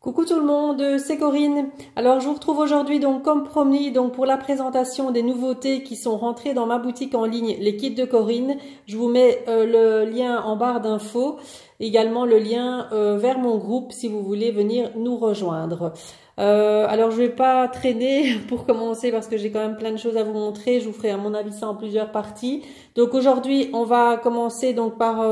Coucou tout le monde, c'est Corinne. Alors je vous retrouve aujourd'hui donc comme promis donc pour la présentation des nouveautés qui sont rentrées dans ma boutique en ligne, les kits de Corinne. Je vous mets le lien en barre d'infos, également le lien vers mon groupe si vous voulez venir nous rejoindre. Alors je vais pas traîner pour commencer parce que j'ai quand même plein de choses à vous montrer. Je vous ferai à mon avis ça en plusieurs parties. Donc aujourd'hui on va commencer donc par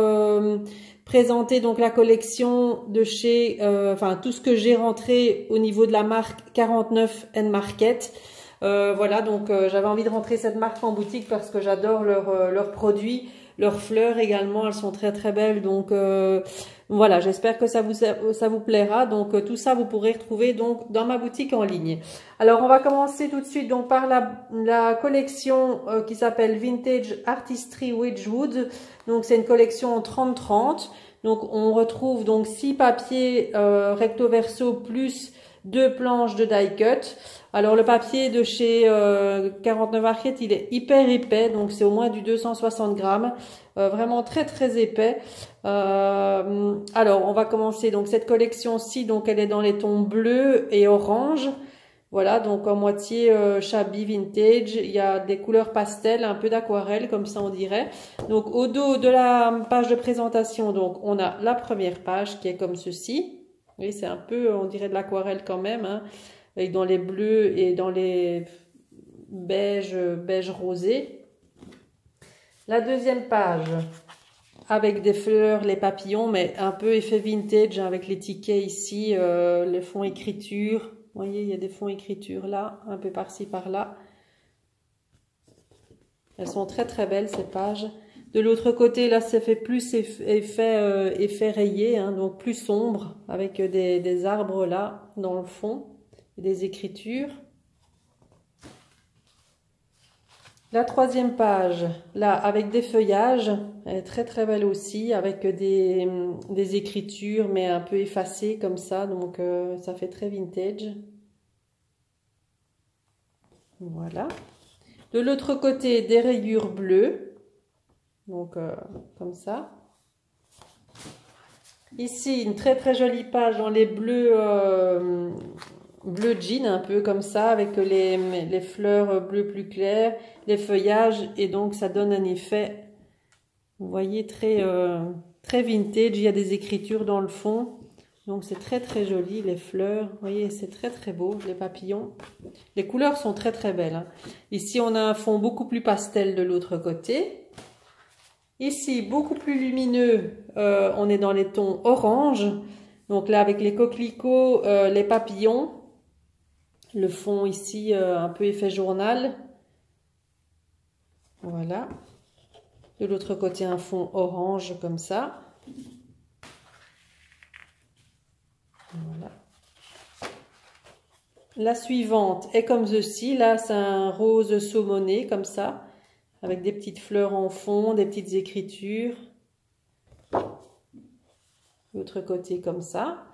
présenter donc la collection de chez, enfin tout ce que j'ai rentré au niveau de la marque 49 Market. Voilà, donc j'avais envie de rentrer cette marque en boutique parce que j'adore leurs produits, leurs fleurs également, elles sont très très belles. Donc voilà, j'espère que ça vous plaira. Donc tout ça vous pourrez retrouver donc dans ma boutique en ligne. Alors on va commencer tout de suite donc par la collection qui s'appelle Vintage Artistry Wedgwood. Donc c'est une collection en 30-30. Donc on retrouve donc 6 papiers recto verso plus 2 planches de die cut. Alors le papier de chez 49 Market, il est hyper épais, donc c'est au moins du 260 grammes, vraiment très très épais. Alors on va commencer donc cette collection-ci, donc elle est dans les tons bleus et orange. Voilà, donc en moitié shabby vintage, il y a des couleurs pastel, un peu d'aquarelle comme ça on dirait. Donc au dos de la page de présentation, donc on a la première page qui est comme ceci. Oui, c'est un peu, on dirait de l'aquarelle quand même, hein, avec dans les bleus et dans les beige rosé. La deuxième page avec des fleurs, les papillons, mais un peu effet vintage hein, avec les tickets ici, les fonds écriture. Vous voyez, il y a des fonds écriture là, un peu par-ci, par-là. Elles sont très très belles ces pages. De l'autre côté, là, ça fait plus effet rayé, hein, donc plus sombre, avec des arbres là, dans le fond, et des écritures. La troisième page, là, avec des feuillages, elle est très très belle aussi, avec des écritures, mais un peu effacées comme ça, donc ça fait très vintage. Voilà. De l'autre côté, des rayures bleues, donc comme ça. Ici, une très très jolie page dans les bleus, bleu jean, un peu comme ça, avec les fleurs bleu plus claires, les feuillages, et donc ça donne un effet, vous voyez, très, très vintage. Il y a des écritures dans le fond, donc c'est très très joli, les fleurs, vous voyez, c'est très très beau, les papillons. Les couleurs sont très très belles, hein. Ici, on a un fond beaucoup plus pastel de l'autre côté. Ici, beaucoup plus lumineux, on est dans les tons orange. Donc là, avec les coquelicots, les papillons. Le fond ici, un peu effet journal. Voilà. De l'autre côté, un fond orange comme ça. Voilà. La suivante est comme ceci. Là, c'est un rose saumoné comme ça, avec des petites fleurs en fond, des petites écritures. L'autre côté comme ça.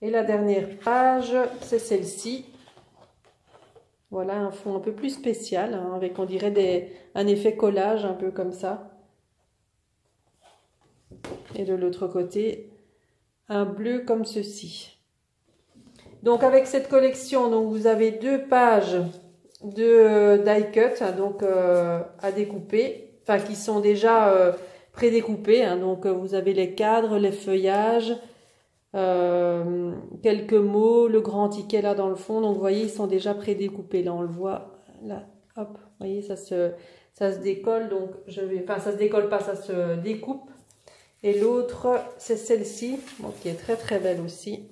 Et la dernière page, c'est celle-ci. Voilà un fond un peu plus spécial, hein, avec on dirait un effet collage un peu comme ça. Et de l'autre côté, un bleu comme ceci. Donc avec cette collection, donc vous avez 2 pages de die cut, hein, donc à découper, enfin qui sont déjà prédécoupées. Hein, donc vous avez les cadres, les feuillages. Quelques mots, le grand ticket là dans le fond, donc vous voyez ils sont déjà prédécoupés, là on le voit, là hop, vous voyez ça se décolle, donc enfin ça se décolle pas, ça se découpe. Et l'autre c'est celle-ci, bon, qui est très très belle aussi,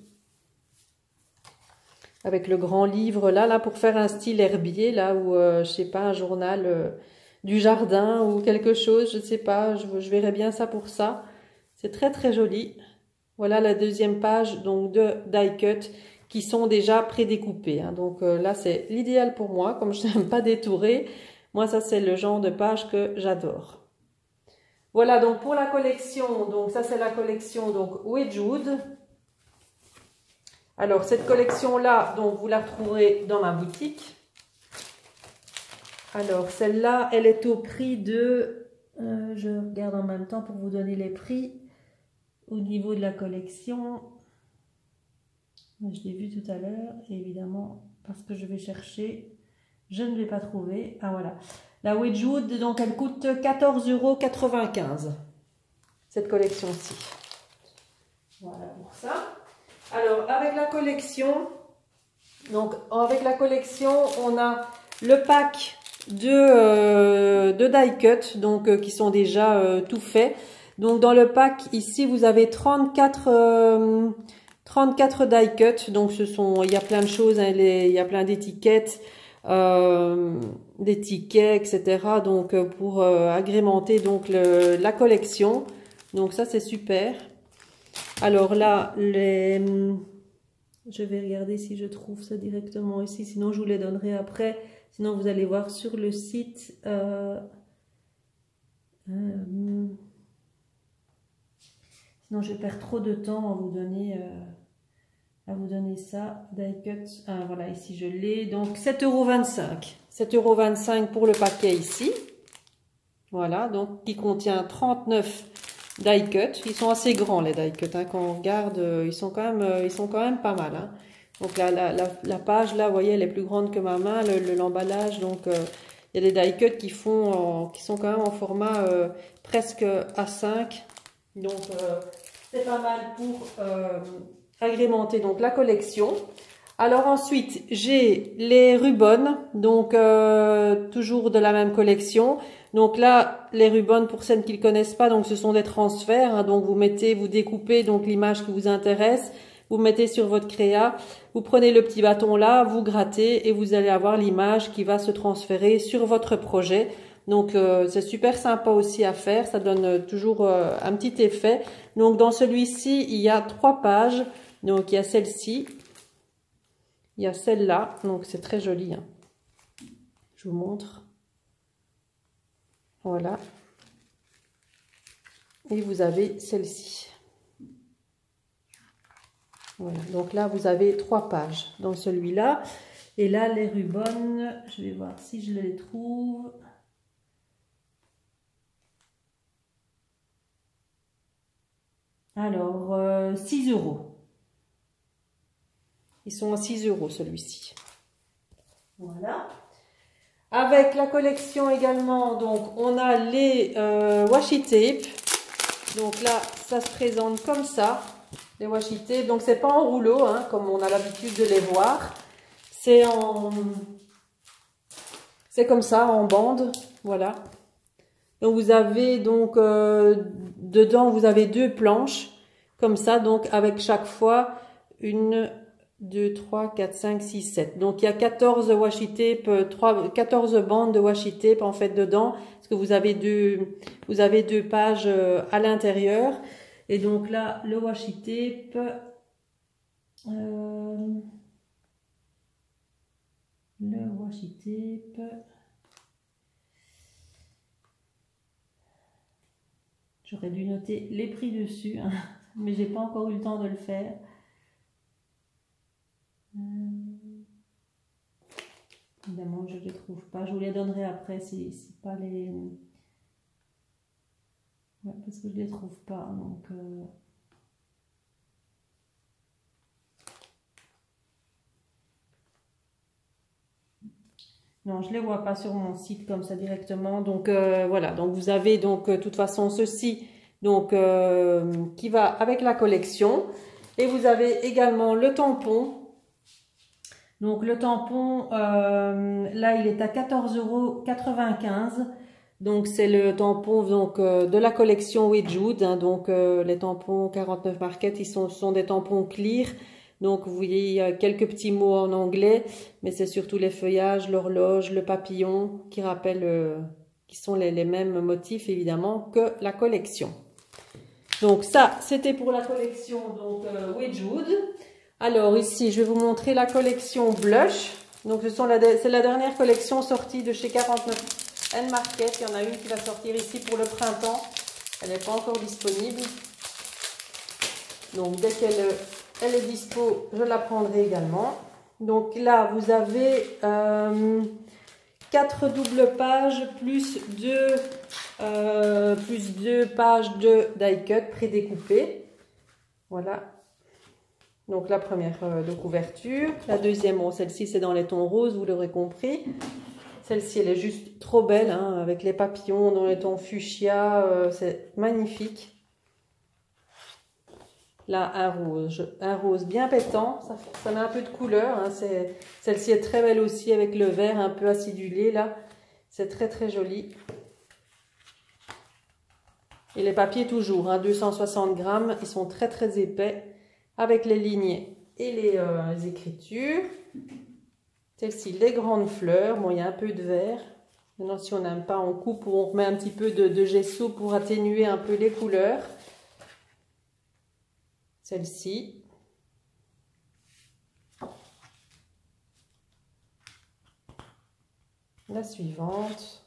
avec le grand livre là pour faire un style herbier là, ou je sais pas, un journal du jardin ou quelque chose, je sais pas, je verrais bien ça pour ça, c'est très très joli. Voilà la deuxième page donc de die cut qui sont déjà prédécoupés. Hein. Donc là c'est l'idéal pour moi, comme je n'aime pas détourer. Moi ça c'est le genre de page que j'adore. Voilà donc pour la collection, donc ça c'est la collection donc Wedgwood. Alors cette collection là donc vous la retrouverez dans ma boutique. Alors celle-là elle est au prix de, je regarde en même temps pour vous donner les prix. Au niveau de la collection, Je l'ai vu tout à l'heure, et évidemment, parce que je vais chercher, je ne l'ai pas trouvé. Ah voilà. La Wedgwood, donc elle coûte 14,95 €, cette collection-ci. Voilà pour ça. Alors, avec la collection, on a le pack de die cut, donc qui sont déjà tout faits. Donc dans le pack ici, vous avez 34 die cut. Donc il y a plein de choses, hein, il y a plein d'étiquettes, des tickets, etc. Donc pour agrémenter donc la collection. Donc ça c'est super. Alors là, je vais regarder si je trouve ça directement ici, sinon je vous les donnerai après. Sinon vous allez voir sur le site. Sinon je perds trop de temps à vous donner ça. Die cut. Ah, voilà, ici je l'ai. Donc 7,25 €. 7,25 € pour le paquet ici. Voilà, donc qui contient 39 die cut. Ils sont assez grands les die cut, hein. Quand on regarde, ils sont quand même pas mal, hein. Donc la page là, vous voyez, elle est plus grande que ma main, l'emballage. Donc il y a des die cut qui sont quand même en format presque A5. Donc c'est pas mal pour agrémenter donc la collection. Alors ensuite j'ai les rubans, donc toujours de la même collection. Donc là, les rubans, pour celles qui ne connaissent pas, donc ce sont des transferts, hein. Donc vous découpez donc l'image qui vous intéresse, vous mettez sur votre créa, vous prenez le petit bâton là, vous grattez et vous allez avoir l'image qui va se transférer sur votre projet. Donc c'est super sympa aussi à faire, ça donne toujours un petit effet. Donc dans celui-ci, il y a 3 pages. Donc il y a celle-ci, il y a celle-là, donc c'est très joli, hein. Je vous montre. Voilà. Et vous avez celle-ci. Voilà, donc là vous avez 3 pages dans celui-là. Et là les rubans, je vais voir si je les trouve. Alors 6 €. Ils sont à 6 € celui-ci. Voilà. Avec la collection également, donc on a les washi tape. Donc là, ça se présente comme ça, les washi tape. Donc c'est pas en rouleau, hein, comme on a l'habitude de les voir. C'est comme ça, en bande, voilà. Donc vous avez donc dedans, vous avez 2 planches, comme ça, donc avec chaque fois une, 2, 3, 4, 5, 6, 7. Donc il y a 14 washi tape, 14 bandes de washi tape en fait dedans, parce que vous avez deux pages à l'intérieur. Et donc là, le washi tape, j'aurais dû noter les prix dessus, hein, mais j'ai pas encore eu le temps de le faire. Évidemment, je ne les trouve pas. Je vous les donnerai après si pas les... Ouais, parce que je ne les trouve pas. Donc, non, je ne les vois pas sur mon site comme ça directement. Donc, voilà. Donc, vous avez donc, de toute façon, ceci donc, qui va avec la collection. Et vous avez également le tampon. Donc le tampon, là il est à 14,95 €. Donc c'est le tampon donc, de la collection Wedgwood, hein, donc les tampons 49 Market, ce sont des tampons clear. Donc vous voyez, il y a quelques petits mots en anglais, mais c'est surtout les feuillages, l'horloge, le papillon qui rappellent, qui sont les mêmes motifs évidemment que la collection. Donc ça, c'était pour la collection donc Wedgwood. Alors ici, je vais vous montrer la collection Blush. Donc c'est la dernière collection sortie de chez 49 Market. Il y en a une qui va sortir ici pour le printemps. Elle n'est pas encore disponible. Donc dès qu'elle est dispo, je la prendrai également. Donc là, vous avez 4 doubles pages plus 2 pages de die cut prédécoupées. Voilà. Donc la première de couverture. La deuxième, bon, celle-ci c'est dans les tons roses, vous l'aurez compris. Celle-ci elle est juste trop belle, hein, avec les papillons dans les tons fuchsia, c'est magnifique. Là un rose bien pétant, ça met un peu de couleur. Hein, celle-ci est très belle aussi avec le vert un peu acidulé là. C'est très très joli. Et les papiers toujours, hein, 260 grammes, ils sont très très épais avec les lignes et les écritures. Celle-ci, les grandes fleurs. Bon, il y a un peu de vert. Maintenant, si on n'aime pas, on coupe ou on remet un petit peu de gesso pour atténuer un peu les couleurs. Celle-ci. La suivante.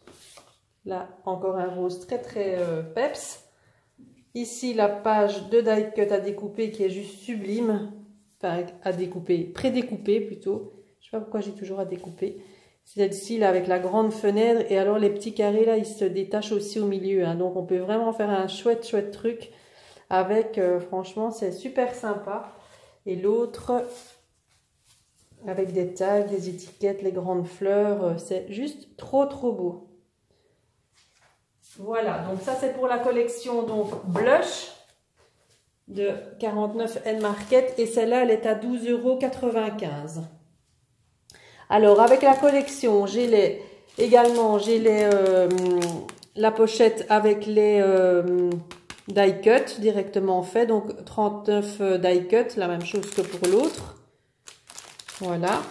Là, encore un rose très très peps. Ici, la page de die cut à découper qui est juste sublime. Enfin, à découper, pré-découper plutôt. Je sais pas pourquoi j'ai toujours à découper. Celle-ci, là, avec la grande fenêtre. Et alors, les petits carrés, là, ils se détachent aussi au milieu. Hein. Donc, on peut vraiment faire un chouette, chouette truc avec, franchement, c'est super sympa. Et l'autre, avec des tags, des étiquettes, les grandes fleurs, c'est juste trop, trop beau. Voilà, donc ça c'est pour la collection donc blush de 49 N Market et celle-là elle est à 12,95 €. Alors avec la collection, j'ai la pochette avec les die cut directement fait, donc 39 die cut, la même chose que pour l'autre. Voilà,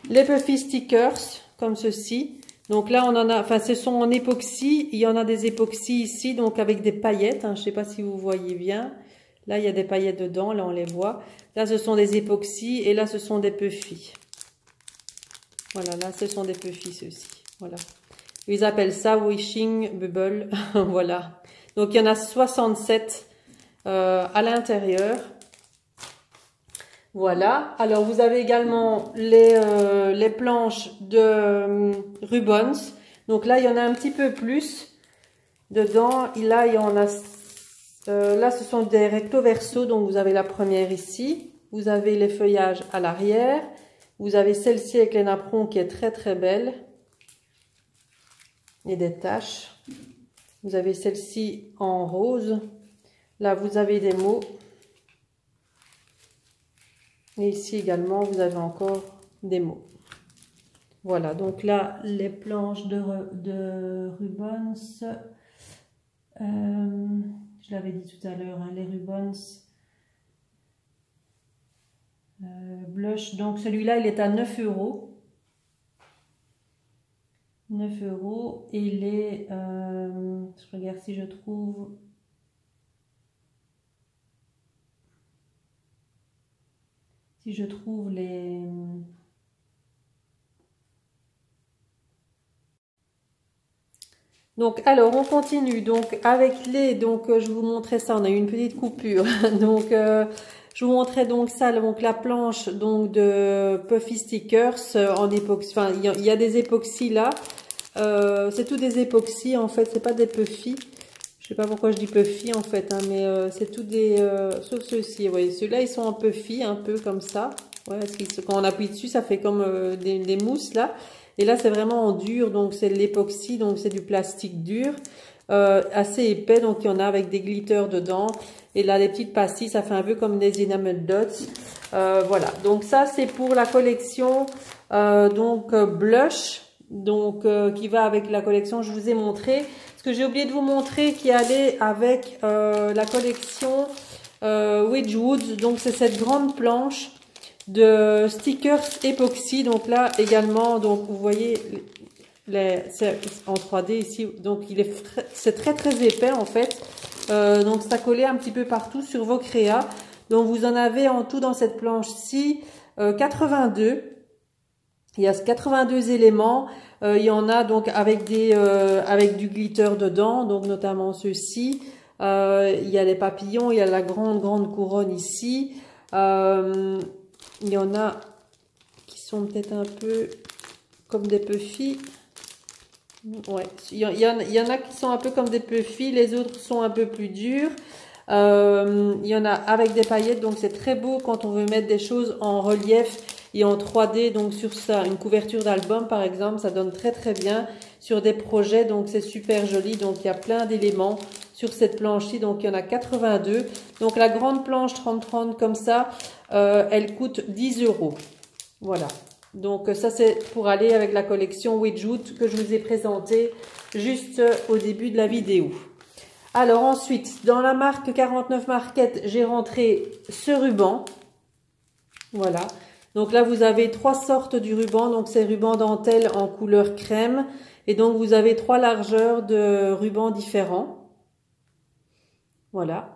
les puffy stickers comme ceci. Donc là, on en a, enfin, ce sont en époxy. Il y en a des époxys ici, donc avec des paillettes. Hein, je ne sais pas si vous voyez bien. Là, il y a des paillettes dedans. Là, on les voit. Là, ce sont des époxys. Et là, ce sont des puffy. Voilà, là, ce sont des puffy, ceux-ci. Voilà. Ils appellent ça Wishing Bubble. Voilà. Donc, il y en a 67 à l'intérieur. Voilà, alors vous avez également les planches de Rubens. Donc là, il y en a un petit peu plus dedans. Et là, il y en a, là, ce sont des recto verso. Donc vous avez la première ici. Vous avez les feuillages à l'arrière. Vous avez celle-ci avec les napperons qui est très très belle. Et des taches. Vous avez celle-ci en rose. Là, vous avez des mots. Et ici également, vous avez encore des mots. Voilà, donc là, les planches de Rubens. Je l'avais dit tout à l'heure, hein, les Rubens blush. Donc celui-là, il est à 9 €. 9 €. Et les... je regarde si je trouve... Si je trouve les... Donc, alors, on continue. Donc, avec les... Donc, je vous montrais ça. On a eu une petite coupure. Donc, je vous montrais donc ça. Donc, la planche donc de Puffy Stickers en époxy. Enfin, il y a des époxys là. C'est tout des époxys, en fait. C'est pas des Puffy. Je sais pas pourquoi je dis Puffy, en fait. Hein, mais c'est tout des... sauf ceux-ci. Vous voyez, ceux-là, ils sont en Puffy, un peu comme ça. Ouais, parce que quand on appuie dessus, ça fait comme des mousses, là. Et là, c'est vraiment en dur, donc c'est de l'époxy, donc c'est du plastique dur, assez épais, donc il y en a avec des glitters dedans. Et là, les petites pastilles, ça fait un peu comme des enamel dots. Voilà, donc ça, c'est pour la collection blush, donc qui va avec la collection, je vous ai montré. Ce que j'ai oublié de vous montrer qui allait avec la collection Wedgwood, donc c'est cette grande planche de stickers époxy. Donc là également, donc vous voyez c'est en 3D ici, donc c'est très très épais en fait, donc ça collait un petit peu partout sur vos créas. Donc vous en avez en tout dans cette planche-ci 82. Il y a 82 éléments. Il y en a donc avec avec du glitter dedans, donc notamment ceux-ci. Il y a les papillons, il y a la grande couronne ici. Il y en a qui sont peut-être un peu comme des puffy. Ouais, il y en a qui sont un peu comme des puffy, les autres sont un peu plus durs. Il y en a avec des paillettes, donc c'est très beau quand on veut mettre des choses en relief et en 3D. Donc sur ça, une couverture d'album par exemple, ça donne très très bien sur des projets. Donc c'est super joli. Donc il y a plein d'éléments sur cette planche-ci. Donc il y en a 82. Donc la grande planche 30-30 comme ça, elle coûte 10 €. Voilà. Donc ça c'est pour aller avec la collection Widjout que je vous ai présentée juste au début de la vidéo. Alors ensuite, dans la marque 49 Market, j'ai rentré ce ruban. Voilà. Donc là, vous avez 3 sortes du ruban. Donc c'est ruban dentelle en couleur crème. Et donc vous avez 3 largeurs de ruban différents. Voilà.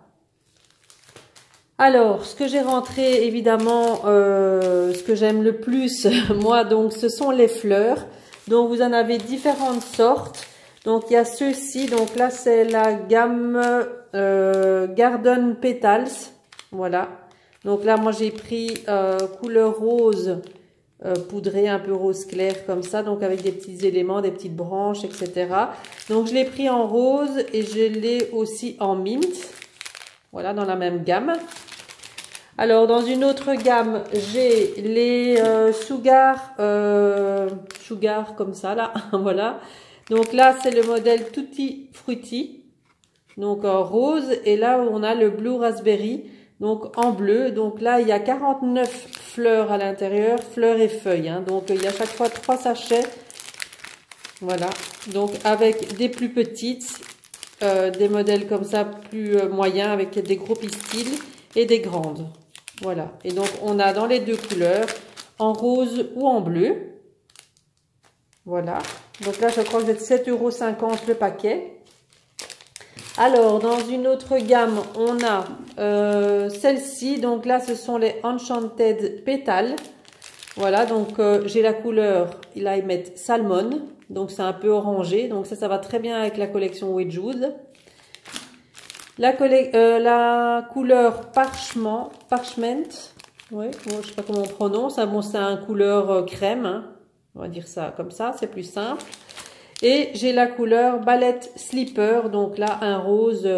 Alors, ce que j'ai rentré, évidemment, ce que j'aime le plus, moi, donc, ce sont les fleurs. Donc, vous en avez différentes sortes. Donc, il y a ceux-ci. Donc, là, c'est la gamme Garden Petals. Voilà. Donc, là, moi, j'ai pris couleur rose poudré, un peu rose clair, comme ça. Donc, avec des petits éléments, des petites branches, etc. Donc, je l'ai pris en rose et je l'ai aussi en mint. Voilà, dans la même gamme. Alors, dans une autre gamme, j'ai les Sugar comme ça, là. Voilà. Donc là, c'est le modèle Tutti Frutti. Donc, en rose. Et là, on a le Blue Raspberry. Donc, en bleu. Donc là, il y a 49 fleurs à l'intérieur. Fleurs et feuilles. Hein. Donc, il y a chaque fois 3 sachets. Voilà. Donc, avec des plus petites. Des modèles comme ça plus moyens avec des gros pistils et des grandes. Voilà. Et donc, on a dans les deux couleurs, en rose ou en bleu. Voilà. Donc là, je crois que c'est 7,50 € le paquet. Alors, dans une autre gamme, on a celle-ci. Donc là, ce sont les Enchanted Petals. Voilà. Donc, j'ai la couleur, là, ils mettent Salmon. Donc, c'est un peu orangé. Donc, ça va très bien avec la collection Wedgwood. La couleur Parchment. Oui, bon, je sais pas comment on prononce. Bon, c'est un couleur crème. Hein. On va dire ça comme ça, c'est plus simple. Et j'ai la couleur Ballet Slipper. Donc là, un rose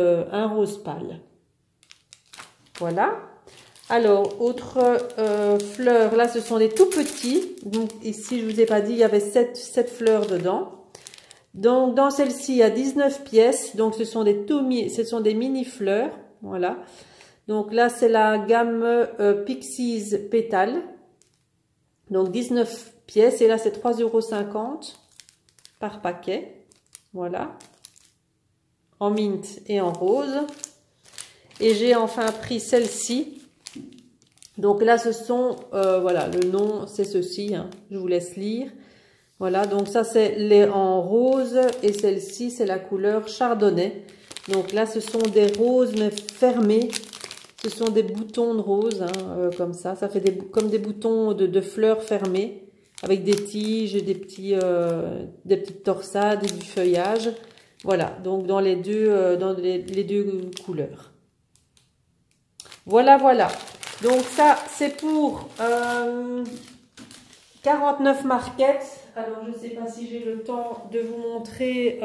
pâle. Voilà. Alors, autre fleur, là, ce sont des tout petits. Donc, ici, je vous ai pas dit, il y avait 7 fleurs dedans. Donc, dans celle-ci, il y a 19 pièces. Donc, ce sont des mini-fleurs. Voilà. Donc, là, c'est la gamme Pixies Pétales. Donc, 19 pièces. Et là, c'est 3,50 € par paquet. Voilà. En mint et en rose. Et j'ai enfin pris celle-ci. Donc là, ce sont, voilà, le nom, c'est ceci, hein, je vous laisse lire. Voilà, donc ça, c'est les en rose et celle-ci, c'est la couleur chardonnay. Donc là, ce sont des roses, mais fermés. Ce sont des boutons de rose, hein, comme ça. Ça fait comme des boutons de fleurs fermés, avec des tiges, des petites torsades et du feuillage. Voilà, donc dans les deux couleurs. Voilà, voilà. Donc ça, c'est pour 49 Market. Alors, je ne sais pas si j'ai le temps de vous montrer.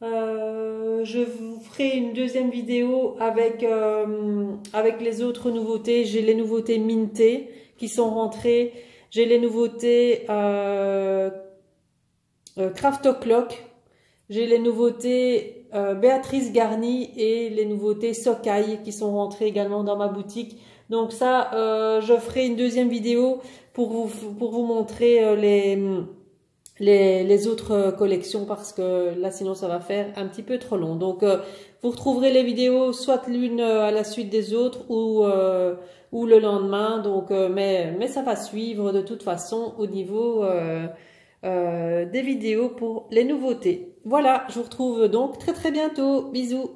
Je vous ferai une deuxième vidéo avec les autres nouveautés. J'ai les nouveautés mintées qui sont rentrées. J'ai les nouveautés Craft O'Clock. J'ai les nouveautés Béatrice Garni et les nouveautés Socaille qui sont rentrées également dans ma boutique. Donc ça, je ferai une deuxième vidéo pour vous montrer les autres collections parce que là sinon ça va faire un petit peu trop long. Donc vous retrouverez les vidéos soit l'une à la suite des autres ou le lendemain. Donc mais ça va suivre de toute façon au niveau des vidéos pour les nouveautés. Voilà, je vous retrouve donc très très bientôt. Bisous.